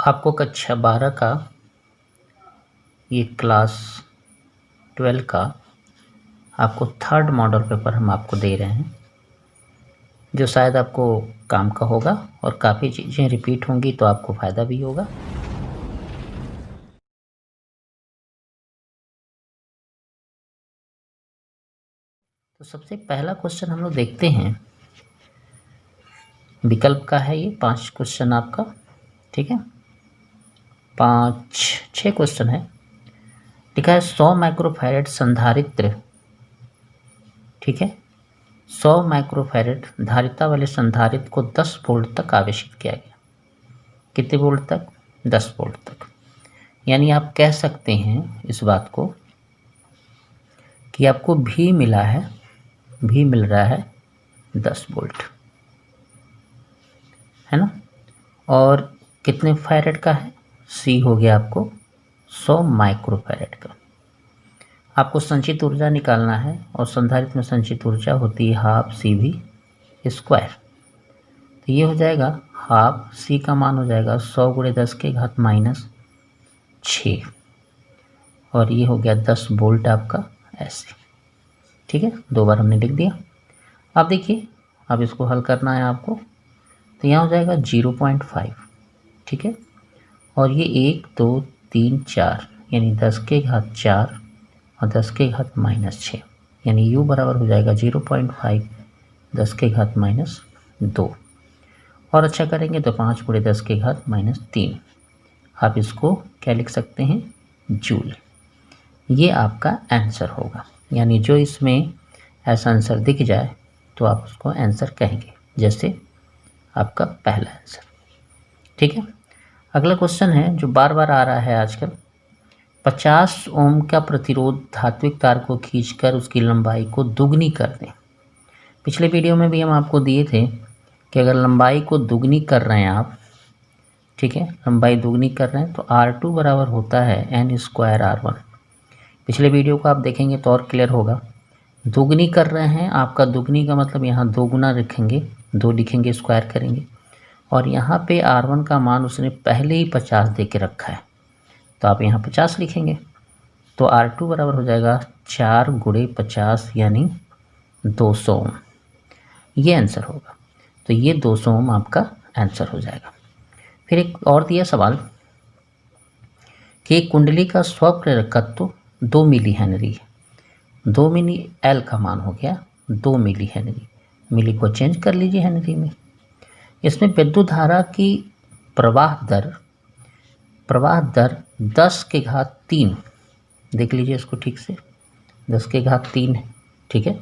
आपको कक्षा 12 का ये क्लास 12 का आपको थर्ड मॉडल पेपर हम आपको दे रहे हैं, जो शायद आपको काम का होगा और काफ़ी चीज़ें रिपीट होंगी तो आपको फ़ायदा भी होगा। तो सबसे पहला क्वेश्चन हम लोग देखते हैं, विकल्प का है ये 5 क्वेश्चन आपका, ठीक है, 6 क्वेश्चन है। लिखा है 100 माइक्रोफैरेड संधारित्र, ठीक है, 100 माइक्रोफैरेड धारिता वाले संधारित्र को 10 वोल्ट तक आवेशित किया गया। कितने वोल्ट तक? 10 वोल्ट तक। यानी आप कह सकते हैं इस बात को कि आपको भी मिला है, भी मिल रहा है 10 वोल्ट, है ना। और कितने फैरेड का है? सी हो गया आपको 100 माइक्रोफैरेड का। आपको संचित ऊर्जा निकालना है और संधारित्र में संचित ऊर्जा होती है हाफ सी वी स्क्वायर। तो ये हो जाएगा हाफ सी का मान हो जाएगा 100 × 10⁻⁻6 और ये हो गया 10 वोल्ट आपका ऐसे, ठीक है। 2 बार हमने लिख दिया। अब देखिए, अब इसको हल करना है आपको, तो यहाँ हो जाएगा 0.5, ठीक है, और ये 1 2 3 4 यानी 10⁻⁴ और 10⁻⁻6 यानी u बराबर हो जाएगा 0.5 10⁻⁻2 और अच्छा करेंगे तो 5 × 10⁻⁻3। आप इसको क्या लिख सकते हैं? जूल। ये आपका आंसर होगा। यानी जो इसमें ऐसा आंसर दिख जाए तो आप उसको आंसर कहेंगे, जैसे आपका पहला आंसर, ठीक है। अगला क्वेश्चन है जो बार बार आ रहा है आजकल, 50 ओम का प्रतिरोध धात्विक तार को खींचकर उसकी लंबाई को दुगनी कर दें। पिछले वीडियो में भी हम आपको दिए थे कि अगर लंबाई को दुगनी कर रहे हैं आप, ठीक है, लंबाई दुगनी कर रहे हैं तो R2 बराबर होता है n² R1। पिछले वीडियो को आप देखेंगे तो और क्लियर होगा। दुगनी कर रहे हैं, आपका दुगनी का मतलब यहाँ 2 गुना रखेंगे, 2 लिखेंगे, स्क्वायर करेंगे, और यहाँ पे R1 का मान उसने पहले ही 50 दे के रखा है तो आप यहाँ 50 लिखेंगे। तो R2 बराबर हो जाएगा 4 × 50 यानी 200 ओम। ये आंसर होगा। तो ये 200 ओम आपका आंसर हो जाएगा। फिर एक और दिया सवाल कि कुंडली का स्वप्रेरकत्व 2 मिली हेनरी है। 2 मिली एल का मान हो गया 2 मिली हेनरी। मिली को चेंज कर लीजिए हेनरी में। इसमें विद्युत धारा की प्रवाह दर 10⁻3, देख लीजिए इसको ठीक से, 10⁻3 है, ठीक है,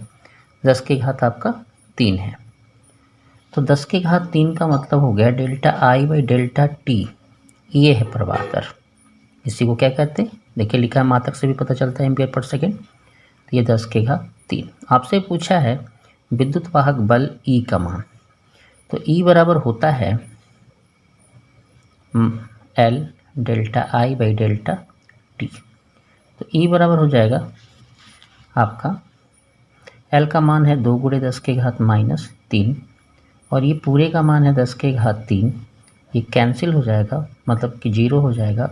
10⁻³ आपका 3 है। तो 10⁻3 का मतलब हो गया ΔI/ΔT, ये है प्रवाह दर। इसी को क्या कहते हैं? देखिए लिखा है, मात्रक से भी पता चलता है, एम्पियर पर सेकेंड। तो ये 10⁻3। आपसे पूछा है विद्युत वाहक बल E का मान, तो E बराबर होता है L ΔI/ΔT। तो E बराबर हो जाएगा आपका, L का मान है 2 × 10⁻³ और ये पूरे का मान है 10⁻3। ये कैंसिल हो जाएगा, मतलब कि 0 हो जाएगा।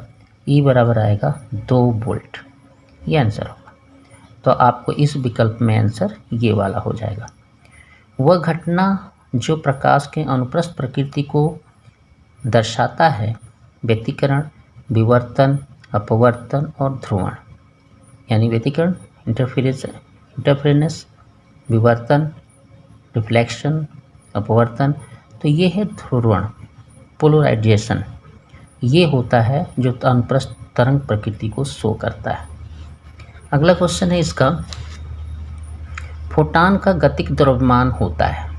E बराबर आएगा 2 वोल्ट। ये आंसर होगा। तो आपको इस विकल्प में आंसर ये वाला हो जाएगा। वह घटना जो प्रकाश के अनुप्रस्थ प्रकृति को दर्शाता है, व्यतिकरण, विवर्तन, अपवर्तन और ध्रुवण। यानी व्यतिकरण, इंटरफेरेंस, विवर्तन, रिफ्लेक्शन, अपवर्तन, तो ये है ध्रुवण, पोलराइजेशन। ये होता है जो अनुप्रस्थ तरंग प्रकृति को शो करता है। अगला क्वेश्चन है इसका, फोटान का गतिक द्रव्यमान होता है,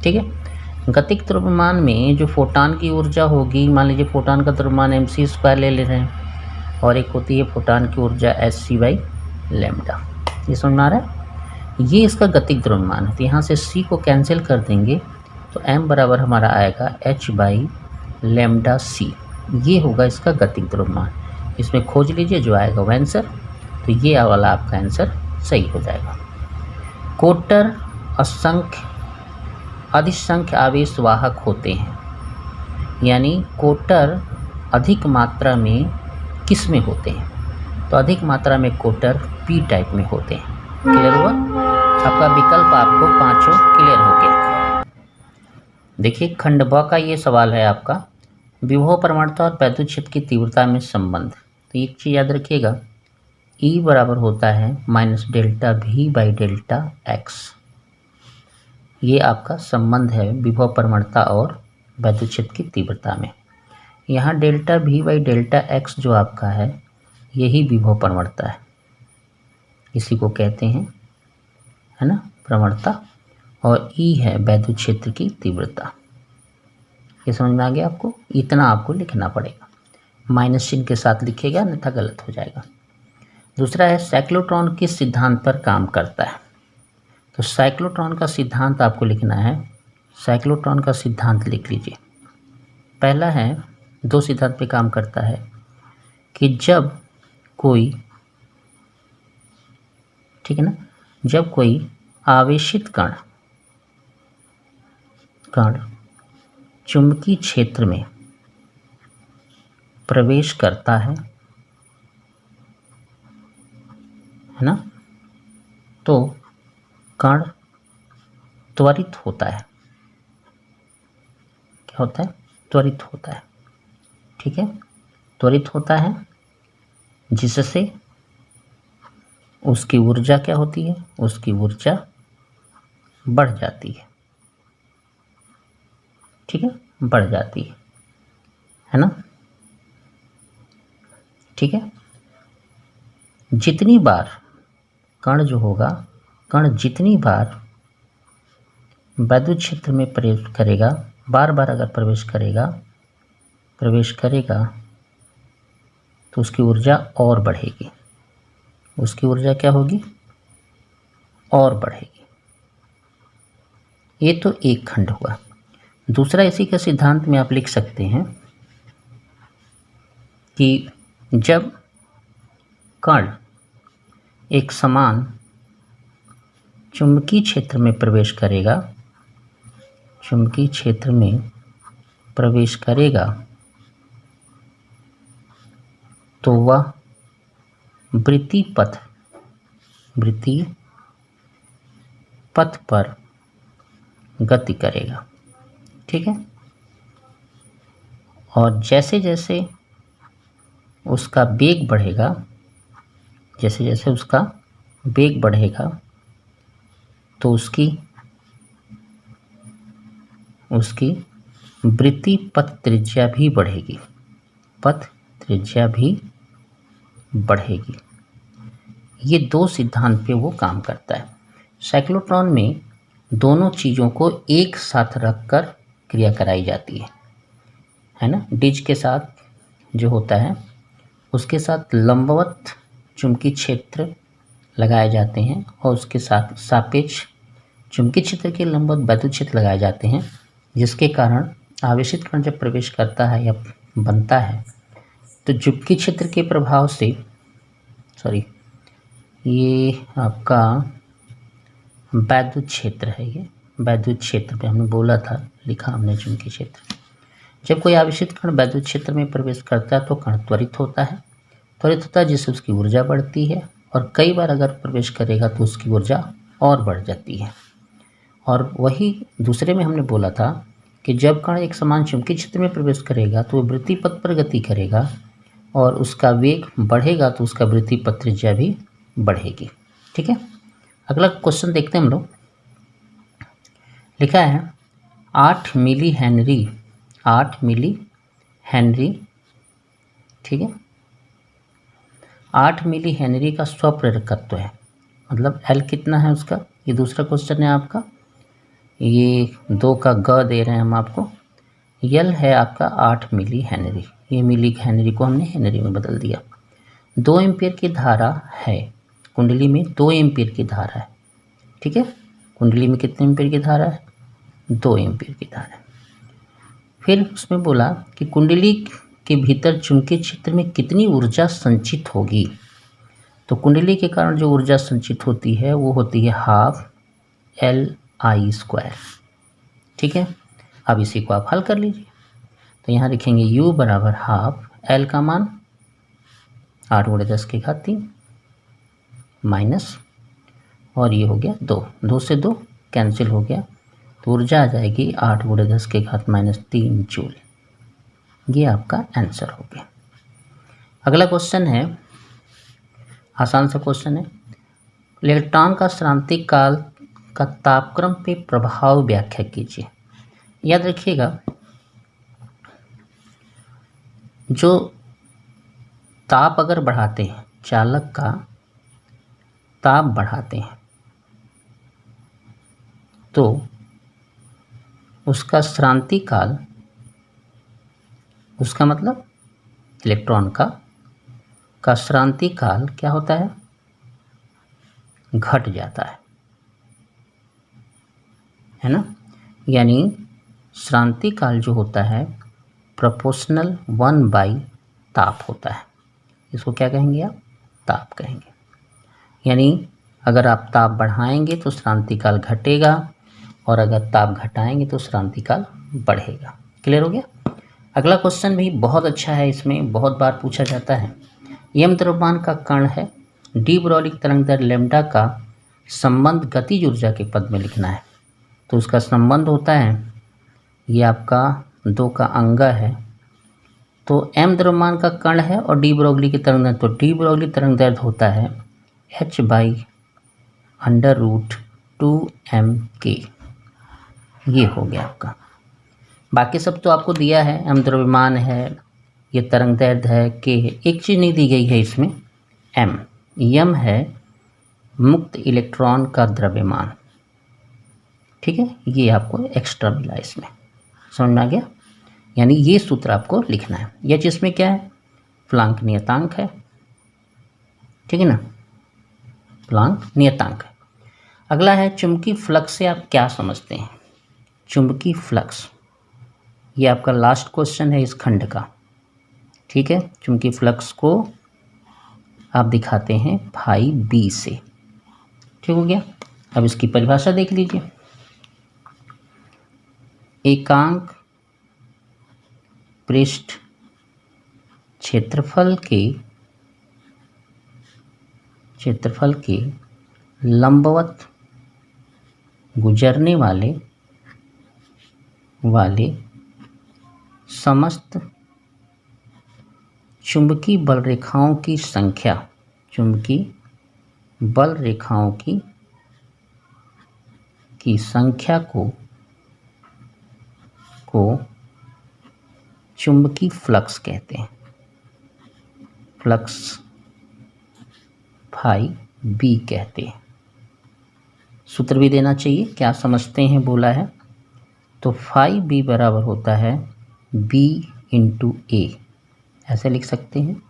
ठीक है। गतिक द्रव्यमान में जो फोटान की ऊर्जा होगी, मान लीजिए फोटान का द्रव्यमान mc² ले रहे हैं और एक होती है फोटान की ऊर्जा hc/λ। ये समझ में आ रहा है? ये इसका गतिक द्रव्यमान है। तो यहाँ से c को कैंसिल कर देंगे तो m बराबर हमारा आएगा h/λc। ये होगा इसका गतिक द्रव्यमान। इसमें खोज लीजिए जो आएगा वह आंसर। तो ये वाला आपका आंसर सही हो जाएगा। कोटर अधिसंख्य आवेश वाहक होते हैं, यानी कोटर अधिक मात्रा में किस में होते हैं? तो अधिक मात्रा में कोटर पी टाइप में होते हैं। क्लियर हुआ? आपका विकल्प आपको पांचों क्लियर हो गया। देखिए खंड ब का ये सवाल है आपका, विभव प्रवणता और वैद्युत क्षेत्र की तीव्रता में संबंध। तो एक चीज़ याद रखिएगा, E बराबर होता है minus delta V by delta x। ये आपका संबंध है विभव प्रवणता और वैद्युत क्षेत्र की तीव्रता में। यहाँ delta V by delta x जो आपका है यही विभव प्रवणता है, इसी को कहते हैं, है ना, प्रवणता, और E है वैद्युत क्षेत्र की तीव्रता। ये समझ में आ गया आपको? इतना आपको लिखना पड़ेगा, माइनस चिन्ह के साथ लिखिएगा अन्यथा गलत हो जाएगा। दूसरा है साइक्लोट्रॉन किस सिद्धांत पर काम करता है? तो साइक्लोट्रॉन का सिद्धांत आपको लिखना है। साइक्लोट्रॉन का सिद्धांत लिख लीजिए। पहला है, दो सिद्धांत पे काम करता है कि जब कोई, ठीक है ना, जब कोई आवेशित कण चुंबकीय क्षेत्र में प्रवेश करता है ना, तो कण त्वरित होता है। क्या होता है? त्वरित होता है। ठीक है, त्वरित होता है, जिससे उसकी ऊर्जा क्या होती है? उसकी ऊर्जा बढ़ जाती है। ठीक है, बढ़ जाती है ना? ठीक है, जितनी बार कण जो होगा, कण जितनी बार वैद्युत क्षेत्र में प्रवेश करेगा, बार बार अगर प्रवेश करेगा तो उसकी ऊर्जा और बढ़ेगी। उसकी ऊर्जा क्या होगी? और बढ़ेगी। ये तो एक खंड हुआ। दूसरा इसी के सिद्धांत में आप लिख सकते हैं कि जब कण एक समान चुंबकीय क्षेत्र में प्रवेश करेगा, चुंबकीय क्षेत्र में प्रवेश करेगा तो वह वृत्तीय पथ पर गति करेगा। ठीक है, और जैसे जैसे उसका वेग बढ़ेगा, जैसे जैसे उसका वेग बढ़ेगा तो उसकी वृत्तीय पथ त्रिज्या भी बढ़ेगी, पथ त्रिज्या भी बढ़ेगी। ये दो सिद्धांत पे वो काम करता है। साइक्लोट्रॉन में दोनों चीज़ों को एक साथ रखकर क्रिया कराई जाती है ना। डिज के साथ जो होता है उसके साथ लंबवत चुंबकीय क्षेत्र लगाए जाते हैं और उसके साथ सापेक्ष चुंबकीय क्षेत्र के लंबवत वैद्युत क्षेत्र लगाए जाते हैं, जिसके कारण आवेशित कण जब प्रवेश करता है या बनता है तो चुंबकीय क्षेत्र के प्रभाव से, ये आपका वैद्युत क्षेत्र है, ये वैद्युत क्षेत्र पे हमने बोला था, लिखा हमने चुंबकीय क्षेत्र। जब कोई आवेशित कण वैद्युत क्षेत्र में प्रवेश करता है तो कण त्वरित होता है जिससे उसकी ऊर्जा बढ़ती है, और कई बार अगर प्रवेश करेगा तो उसकी ऊर्जा और बढ़ जाती है। और वही दूसरे में हमने बोला था कि जब कण एक समान चुंबकीय क्षेत्र में प्रवेश करेगा तो वो वृत्तीय पथ पर गति करेगा और उसका वेग बढ़ेगा तो उसका वृत्तीय पथ त्रिज्या भी बढ़ेगी। ठीक है, अगला क्वेश्चन देखते हैं हम लोग। लिखा है 8 मिली हेनरी, ठीक है, 8 मिली हेनरी का स्वप्रेरकत्व है, मतलब एल कितना है उसका, ये दूसरा क्वेश्चन है आपका। ये 2 का ग दे रहे हैं हम आपको। यल है आपका 8 मिली हेनरी, ये मिली हेनरी को हमने हेनरी में बदल दिया। 2 एम्पीयर की धारा है कुंडली में, 2 एम्पीयर की धारा है। ठीक है, कुंडली में कितने एम्पीयर की धारा है? 2 एम्पीयर की धारा है। फिर उसमें बोला कि कुंडली के भीतर चुंबकीय क्षेत्र में कितनी ऊर्जा संचित होगी। तो कुंडली के कारण जो ऊर्जा संचित होती है वो होती है हाफ LI²। ठीक है, अब इसी को आप हल कर लीजिए। तो यहाँ लिखेंगे u बराबर हाफ l का मान 8 गुणे 10 की घात 3 माइनस, और ये हो गया 2, 2 से 2 कैंसिल हो गया, तो ऊर्जा आ जाएगी 8 गुणे 10 की घात -3 जूल। ये आपका आंसर हो गया। अगला क्वेश्चन है, आसान सा क्वेश्चन है, इलेक्ट्रॉन का क्रांतिक काल का तापक्रम पे प्रभाव व्याख्या कीजिए। याद रखिएगा, जो ताप अगर बढ़ाते हैं, चालक का ताप बढ़ाते हैं, तो उसका क्रांति काल, उसका मतलब इलेक्ट्रॉन का क्रांति काल क्या होता है, घट जाता है ना। यानी क्रांति काल जो होता है प्रोपोर्शनल 1/, ताप होता है। इसको क्या कहेंगे आप, ताप कहेंगे। यानी अगर आप ताप बढ़ाएंगे तो क्रांति काल घटेगा, और अगर ताप घटाएंगे तो क्रांति काल बढ़ेगा। क्लियर हो गया। अगला क्वेश्चन भी बहुत अच्छा है, इसमें बहुत बार पूछा जाता है। यम द्रव्यमान का कण है, डी ब्रोगली तरंग दैर्ध्य लैम्ब्डा का संबंध गतिज ऊर्जा के पद में लिखना है। तो उसका संबंध होता है, ये आपका 2 का अंग है, तो एम द्रव्यमान का कण है और डी ब्रोगली की तरंग दैर्ध्य, तो डी ब्रोगली तरंग दैर्ध्य होता है h/√2mk। ये हो गया आपका। बाकी सब तो आपको दिया है, एम द्रव्यमान है, ये तरंग दैर्ध्य है, के है, एक चीज़ नहीं दी गई है इसमें, एम। यम है मुक्त इलेक्ट्रॉन का द्रव्यमान, ठीक है, ये आपको एक्स्ट्रा मिला इसमें, समझ में आ गया। यानी ये सूत्र आपको लिखना है। यह जिसमें क्या है, प्लांक नियतांक है, ठीक है ना, प्लांक नियतांक है। अगला है चुंबकीय फ्लक्स से आप क्या समझते हैं। चुंबकीय फ्लक्स, ये आपका लास्ट क्वेश्चन है इस खंड का, ठीक है। चुंबकीय फ्लक्स को आप दिखाते हैं फाई बी से, ठीक हो गया। अब इसकी परिभाषा देख लीजिए। एकांक पृष्ठ क्षेत्रफल के लंबवत गुजरने वाले समस्त चुंबकीय बल रेखाओं की संख्या, चुंबकीय बल रेखाओं की संख्या को चुंबकीय फ्लक्स कहते हैं। फ्लक्स फाई बी कहते हैं। सूत्र भी देना चाहिए, क्या समझते हैं बोला है, तो फाई बी बराबर होता है बी इंटू ए, ऐसे लिख सकते हैं।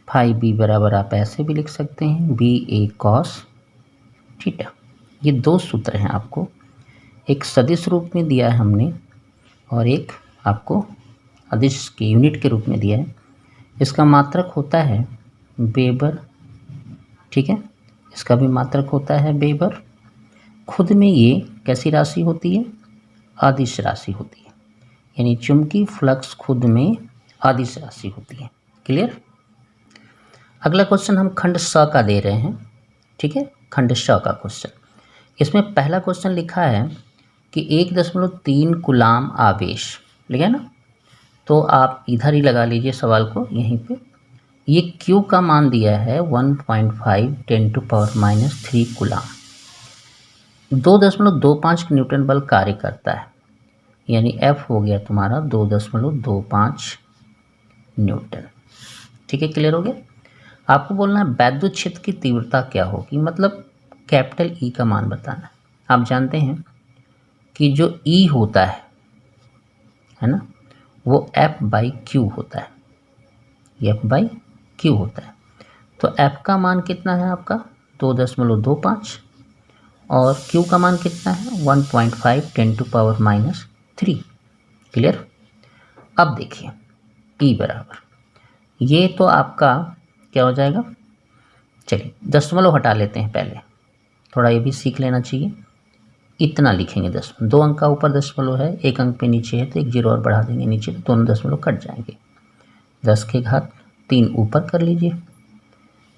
फाई बी बराबर आप ऐसे भी लिख सकते हैं, बी ए कॉस थीटा। ये 2 सूत्र हैं आपको, एक सदिश रूप में दिया है हमने, और एक आपको अदिश के यूनिट के रूप में दिया है। इसका मात्रक होता है वेबर, ठीक है, इसका भी मात्रक होता है वेबर। खुद में ये कैसी राशि होती है, अदिश राशि होती है। यानी चुंबकीय फ्लक्स खुद में अदिश राशि होती है। क्लियर। अगला क्वेश्चन हम खंड स का दे रहे हैं, ठीक है, खंड स का क्वेश्चन। इसमें पहला क्वेश्चन लिखा है कि 1.3 कूलाम आवेश, लिखा है ना, तो आप इधर ही लगा लीजिए सवाल को, यहीं पे। ये Q का मान दिया है 1.5 10⁻³ कूलाम, 2.25 न्यूटन बल कार्य करता है। यानी F हो गया तुम्हारा 2.25 न्यूटन, ठीक है। क्लियर हो गया। आपको बोलना है वैद्युत क्षेत्र की तीव्रता क्या होगी, मतलब कैपिटल E का मान बताना है। आप जानते हैं कि जो E होता है ना, वो F/Q होता है, F/Q होता है। तो F का मान कितना है आपका 2.25, और Q का मान कितना है 1.5 10⁻³ क्लियर। अब देखिए E बराबर, ये तो आपका क्या हो जाएगा, चलिए दशमलव हटा लेते हैं पहले, थोड़ा ये भी सीख लेना चाहिए। इतना लिखेंगे दशमलव, 2 अंक का ऊपर दशमलव है, 1 अंक पे नीचे है तो 1 जीरो और बढ़ा देंगे नीचे, तो दोनों दशमलव कट जाएंगे। 10 के घात 3 ऊपर कर लीजिए,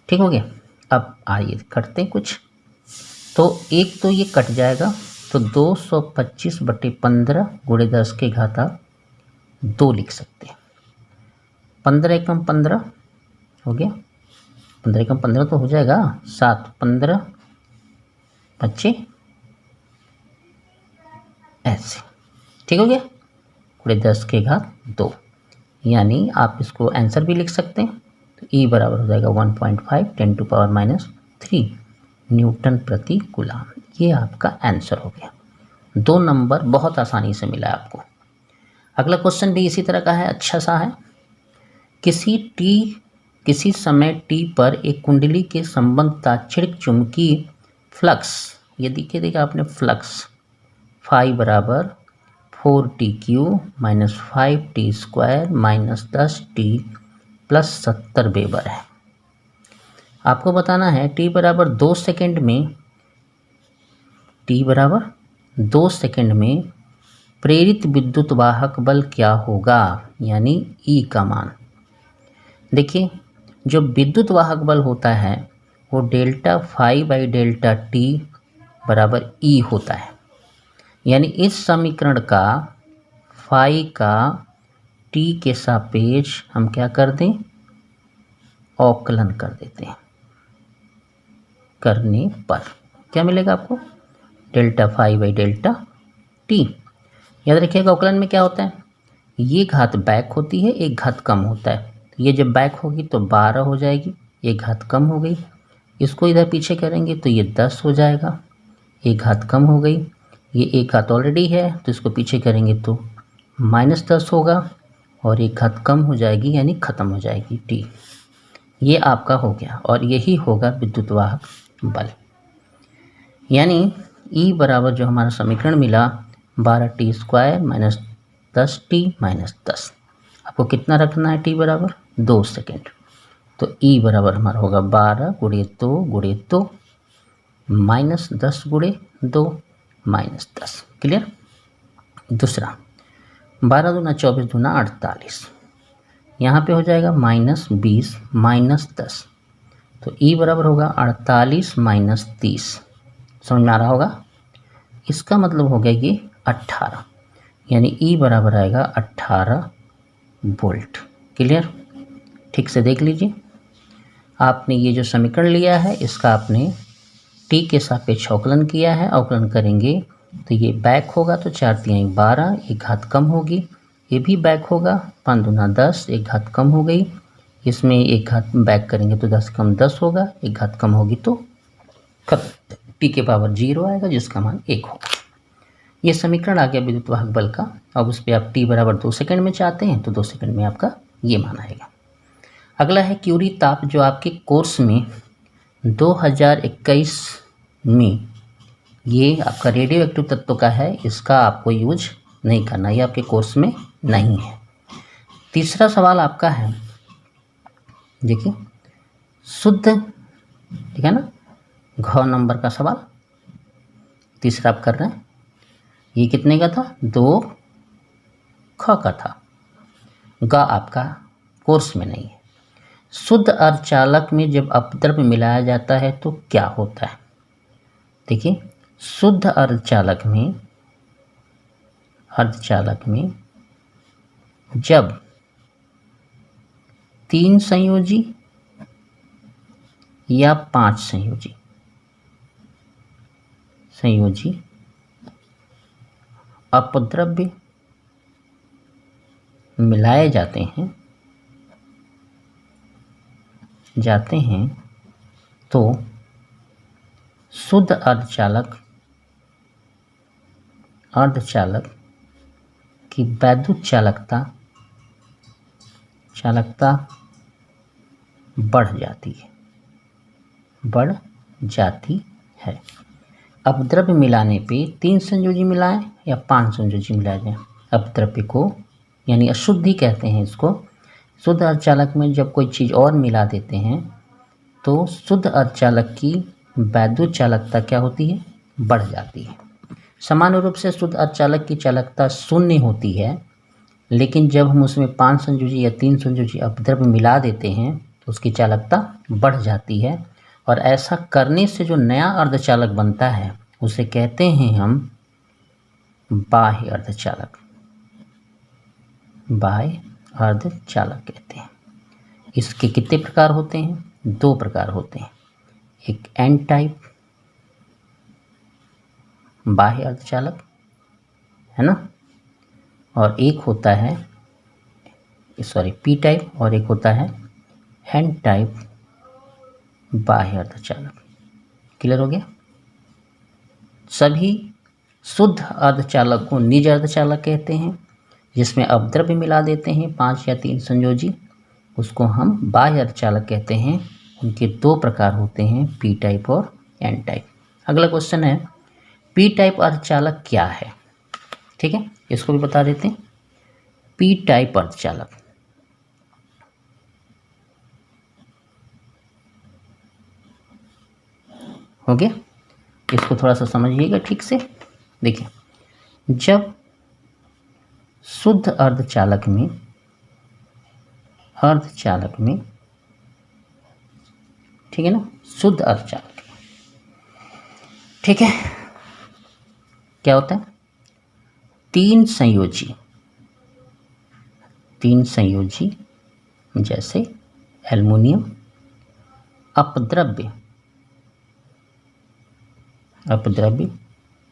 ठीक हो गया। अब आइए करते हैं कुछ, तो एक तो ये कट जाएगा, तो 225/15 गुणे 10 के घात आप 2 लिख सकते हैं। 15 एकम 15 हो गया, 15 एकम 15 तो हो जाएगा 7, 15 बच्चे ऐसे, ठीक हो गया, गुणे 10 के घात 2, यानी आप इसको आंसर भी लिख सकते हैं। तो E बराबर हो जाएगा 1.5 10⁻³ न्यूटन प्रति कूलाम। ये आपका आंसर हो गया। 2 नंबर बहुत आसानी से मिला है आपको। अगला क्वेश्चन भी इसी तरह का है, अच्छा सा है। किसी समय t पर एक कुंडली के संबंध ताक्षणिक चुंबकीय फ्लक्स, ये देखिए आपने फ्लक्स फाई बराबर 4t³ - 5t² - 10t + 70 वेबर है। आपको बताना है t बराबर 2 सेकेंड में प्रेरित विद्युत वाहक बल क्या होगा, यानी E का मान। देखिए जो विद्युत वाहक बल होता है वो delta phi by delta t बराबर E होता है, यानी इस समीकरण का फाई का t के सापेक्ष हम क्या कर दें, अवकलन कर देते हैं। करने पर क्या मिलेगा आपको, delta phi by delta t। याद रखिएगा अवकलन में क्या होता है, ये घात बैक होती है, एक घात कम होता है। ये जब बैक होगी तो 12 हो जाएगी, एक घात कम हो गई। इसको इधर पीछे करेंगे तो ये 10 हो जाएगा, एक घात कम हो गई। ये एक घात ऑलरेडी है तो इसको पीछे करेंगे तो -10 होगा, और एक घात कम हो जाएगी यानी ख़त्म हो जाएगी t। ये आपका हो गया, और यही होगा विद्युत वाहक बल। यानी E बराबर जो हमारा समीकरण मिला 12t² - 10t - 10, आपको कितना रखना है, t बराबर 2 सेकेंड। तो E बराबर हमारा होगा 12 × 2 × 2 - 10 × 2 - 10। क्लियर। दूसरा 12 दूना 24 दूना 48, यहाँ पे हो जाएगा -20 - 10, तो E बराबर होगा 48 - 30। समझ में आ रहा होगा, इसका मतलब हो गया ये 18, यानी E बराबर आएगा 18 वोल्ट। क्लियर। ठीक से देख लीजिए, आपने ये जो समीकरण लिया है इसका आपने t के सापेक्ष अवकलन किया है। अवकलन करेंगे तो ये बैक होगा तो 4 × 12, एक घात कम होगी। ये भी बैक होगा, 5 दूना 10, एक घात कम हो गई। इसमें एक घात बैक करेंगे तो 10 कम 10 होगा, एक घात कम होगी तो t के पावर 0 आएगा, जिसका मान 1 होगा। ये समीकरण आ गया विद्युत वाहक बल का। अब उस पर आप t बराबर 2 सेकंड में चाहते हैं तो 2 सेकंड में आपका ये मान आएगा। अगला है क्यूरी ताप, जो आपके कोर्स में 2021 में ये आपका रेडियो एक्टिव तत्व का है, इसका आपको यूज नहीं करना, ये आपके कोर्स में नहीं है। तीसरा सवाल आपका है, देखिए शुद्ध, ठीक है ना, घ नंबर का सवाल तीसरा आप कर रहे हैं। ये कितने का था, 2 ख का था, ग आपका कोर्स में नहीं है। शुद्ध अर्धचालक में जब अपद्रव्य मिलाया जाता है तो क्या होता है। देखिए शुद्ध अर्धचालक में जब 3 संयोजी या 5 संयोजी अपद्रव्य मिलाए जाते हैं तो शुद्ध अर्धचालक की वैद्युत चालकता बढ़ जाती है। अपद्रव्य मिलाने पे 3 संयोजी मिलाएं या 5 संयोजी मिलाए जाएं, अपद्रव्य को यानी अशुद्धि कहते हैं इसको। शुद्ध अर्धचालक में जब कोई चीज़ और मिला देते हैं तो शुद्ध अर्धचालक की वैद्युत चालकता क्या होती है, बढ़ जाती है। सामान्य रूप से शुद्ध अर्धचालक की चालकता शून्य होती है, लेकिन जब हम उसमें 5 संयोजी या 3 संयोजी अपद्रव्य मिला देते हैं तो उसकी चालकता बढ़ जाती है, और ऐसा करने से जो नया अर्धचालक बनता है उसे कहते हैं हम बाह्य अर्धचालक। बाह्य अर्धचालक कहते हैं। इसके कितने प्रकार होते हैं? 2 प्रकार होते हैं। एक एन टाइप बाह्य अर्धचालक है ना, और एक होता है पी टाइप, और एक होता है एन टाइप बाह्य अर्धचालक। क्लियर हो गया? सभी शुद्ध अर्धचालक को निज अर्धचालक कहते हैं, जिसमें अपद्रव्य मिला देते हैं 5 या 3 संयोजी, उसको हम बाह्य अर्धचालक कहते हैं। उनके 2 प्रकार होते हैं, पी टाइप और एन टाइप। अगला क्वेश्चन है, पी टाइप अर्धचालक क्या है? ठीक है, इसको भी बता देते हैं। पी टाइप अर्धचालक हो गया। इसको थोड़ा सा समझिएगा ठीक से। देखिए, जब शुद्ध अर्धचालक में ठीक है ना, शुद्ध अर्धचालक, ठीक है, क्या होता है? 3 संयोजी जैसे एल्युमिनियम अपद्रव्य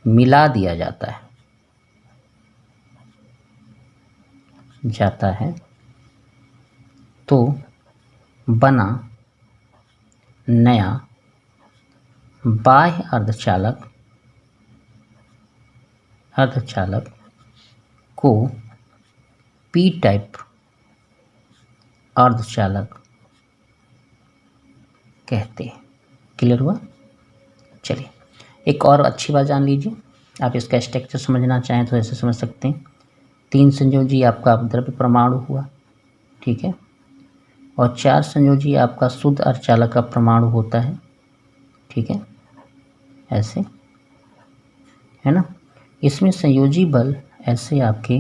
मिला दिया जाता है तो बना नया बाह्य अर्धचालक को पी टाइप अर्धचालक कहते हैं। क्लियर हुआ? चलिए, एक और अच्छी बात जान लीजिए। आप इसका स्ट्रक्चर समझना चाहें तो ऐसे समझ सकते हैं। 3 संयोजी आपका अपद्रव्य परमाणु हुआ, ठीक है, और 4 संयोजी आपका शुद्ध अर्धचालक का परमाणु होता है, ठीक है, ऐसे है ना। इसमें संयोजी बल ऐसे आपके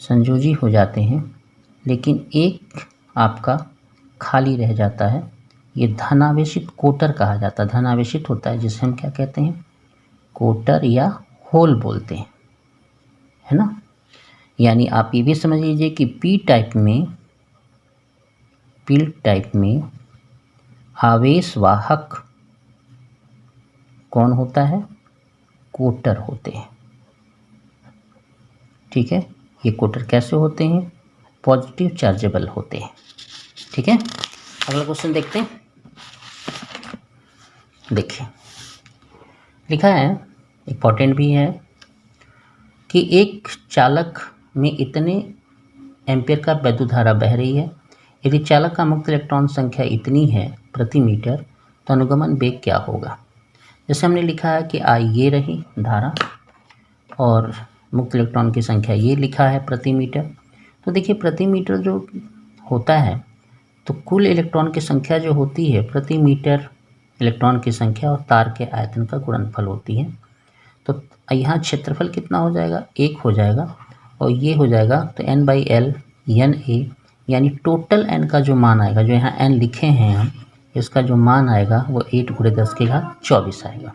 संयोजी हो जाते हैं, लेकिन एक आपका खाली रह जाता है। ये धनावेशित कोटर कहा जाता है। धनावेशित होता है जिसे हम क्या कहते हैं? कोटर या होल बोलते हैं, है ना। यानी आप ये भी समझ लीजिए कि पी टाइप में आवेशवाहक कौन होता है? कोटर होते हैं, ठीक है। ये कोटर कैसे होते हैं? पॉजिटिव चार्जेबल होते हैं, ठीक है। अगला क्वेश्चन देखते हैं। देखिए, लिखा है, इम्पोर्टेंट भी है, कि एक चालक में इतने एम्पियर का वैद्युत धारा बह रही है। यदि चालक का मुक्त इलेक्ट्रॉन संख्या इतनी है प्रति मीटर तो अनुगमन वेग क्या होगा? जैसे हमने लिखा है कि आई ये रही धारा और मुक्त इलेक्ट्रॉन की संख्या ये लिखा है प्रति मीटर। तो देखिए, प्रति मीटर जो होता है तो कुल इलेक्ट्रॉन की संख्या जो होती है प्रति मीटर इलेक्ट्रॉन की संख्या और तार के आयतन का गुणनफल होती है। तो यहाँ क्षेत्रफल कितना हो जाएगा? 1 हो जाएगा, और ये हो जाएगा तो n/L NA, यानी टोटल n का जो मान आएगा, जो यहाँ n लिखे हैं हम, इसका जो मान आएगा वो 8 × 10⁻24 आएगा।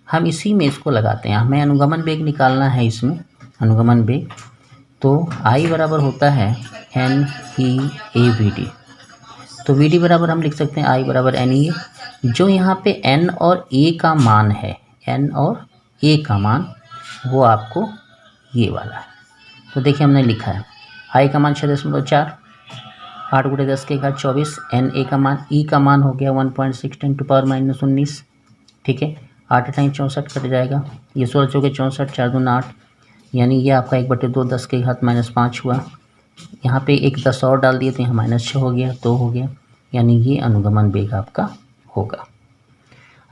हम इसी में इसको लगाते हैं। हमें अनुगमन वेग निकालना है इसमें, अनुगमन वेग। तो I बराबर होता है NEAVD। तो VD बराबर हम लिख सकते हैं I बराबर NEA। जो यहाँ पे N और A का मान है, N और A का मान, वो आपको ये वाला है। तो देखिए, हमने लिखा है I का मान 6.4, 8 × 10⁻24, NA का मान, E का मान हो गया 1.6 × 10⁻−19, ठीक है। 8 × 64 कट जाएगा, ये 16 चौके 64, 4 दूना 8, यानी ये आपका 1/2 10⁻5 हुआ। यहाँ पे एक 10 और डाल दिए तो यहाँ -6 हो गया, 2 हो गया, यानी ये अनुगमन वेग आपका होगा।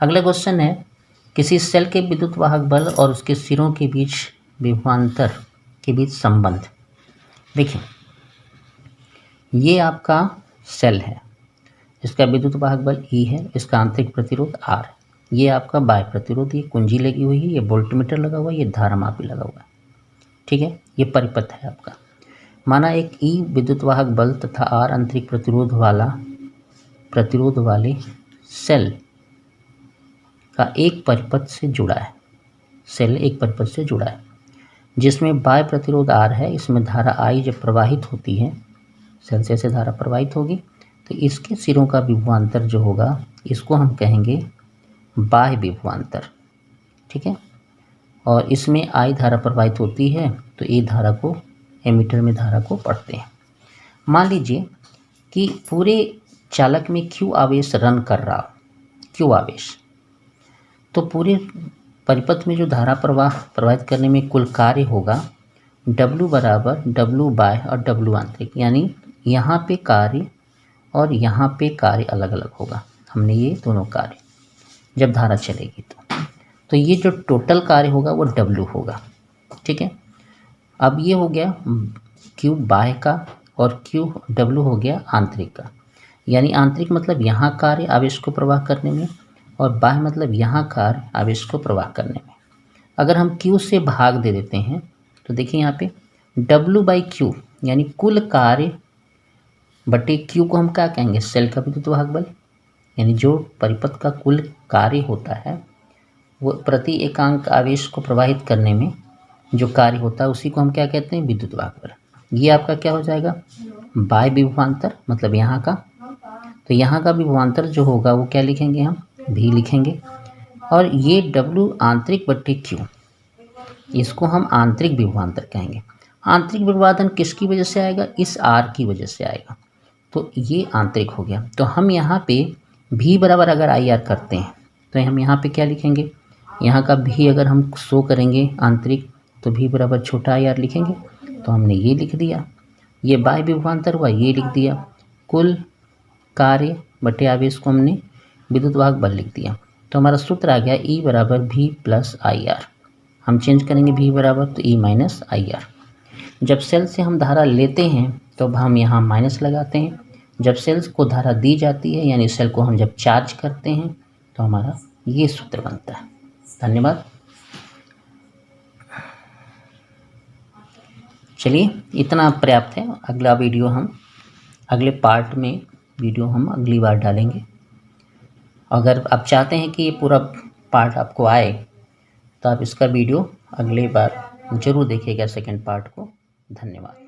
अगला क्वेश्चन है, किसी सेल के विद्युत वाहक बल और उसके सिरों के बीच विभवांतर के बीच संबंध। देखिए, ये आपका सेल है, इसका विद्युत वाहक बल E है, इसका आंतरिक प्रतिरोध R है। ये आपका बाह्य प्रतिरोध, ये कुंजी लगी हुई है, ये वोल्टमीटर लगा हुआ है, ये धारा मापी लगा हुआ है। ठीक है, ये परिपथ है आपका। माना एक ई विद्युत वाहक बल तथा आर आंतरिक प्रतिरोध वाले सेल का एक परिपथ से जुड़ा है। सेल एक परिपथ से जुड़ा है जिसमें बाह्य प्रतिरोध आर है। इसमें धारा आई जब प्रवाहित होती है, सेल से ऐसे धारा प्रवाहित होगी तो इसके सिरों का विभवांतर जो होगा इसको हम कहेंगे बाह्य विभवांतर। ठीक है, और इसमें आई धारा प्रवाहित होती है तो ये धारा को एमीटर में धारा को पढ़ते हैं। मान लीजिए कि पूरे चालक में Q आवेश रन कर रहा, Q आवेश, तो पूरे परिपथ में जो धारा प्रवाहित करने में कुल कार्य होगा W बराबर W बाह्य और W आंतरिक, यानी यहाँ पे कार्य और यहाँ पे कार्य अलग अलग होगा। हमने ये दोनों कार्य जब धारा चलेगी तो ये जो टोटल कार्य होगा वो W होगा। ठीक है, अब ये हो गया Q बाह्य का और W हो गया आंतरिक का। यानी आंतरिक मतलब यहाँ कार्य आवेश को प्रवाह करने में और बाह्य मतलब यहाँ कार्य आवेश को प्रवाह करने में। अगर हम Q से भाग दे देते हैं तो देखिए यहाँ पे W/Q यानी कुल कार्य बटे Q को हम क्या कहेंगे, सेल का विद्युत वाहक बल। यानी जो परिपथ का कुल कार्य होता है वो प्रति एकांक आवेश को प्रवाहित करने में जो कार्य होता है उसी को हम क्या कहते हैं, विद्युत वाहक बल। ये आपका क्या हो जाएगा, बाह्य विभवांतर, मतलब यहाँ का। तो यहाँ का विभवांतर जो होगा वो क्या लिखेंगे, हम V लिखेंगे। और ये W आंतरिक बटे Q, इसको हम आंतरिक विभवांतर कहेंगे। आंतरिक विभवांतर किसकी वजह से आएगा, इस R की वजह से आएगा, तो ये आंतरिक हो गया। तो हम यहाँ पे V बराबर अगर IR करते हैं तो हम यहाँ पे क्या लिखेंगे, यहाँ का V अगर हम शो करेंगे आंतरिक तो V बराबर छोटा IR लिखेंगे। तो हमने ये लिख दिया, ये बाह्य विभवांतर हुआ, ये लिख दिया। कुल कार्य बटे आवेश को हमने विद्युत वाहक बल लिख दिया। तो हमारा सूत्र आ गया E बराबर V प्लस IR। हम चेंज करेंगे V बराबर तो E माइनस IR। जब सेल से हम धारा लेते हैं तो हम यहाँ माइनस लगाते हैं। जब सेल्स को धारा दी जाती है यानी सेल को हम जब चार्ज करते हैं तो हमारा ये सूत्र बनता है। धन्यवाद। चलिए इतना पर्याप्त है। अगला वीडियो हम अगले पार्ट में हम अगली बार डालेंगे। अगर आप चाहते हैं कि ये पूरा पार्ट आपको आए तो आप इसका वीडियो अगली बार ज़रूर देखिएगा, सेकंड पार्ट को। धन्यवाद।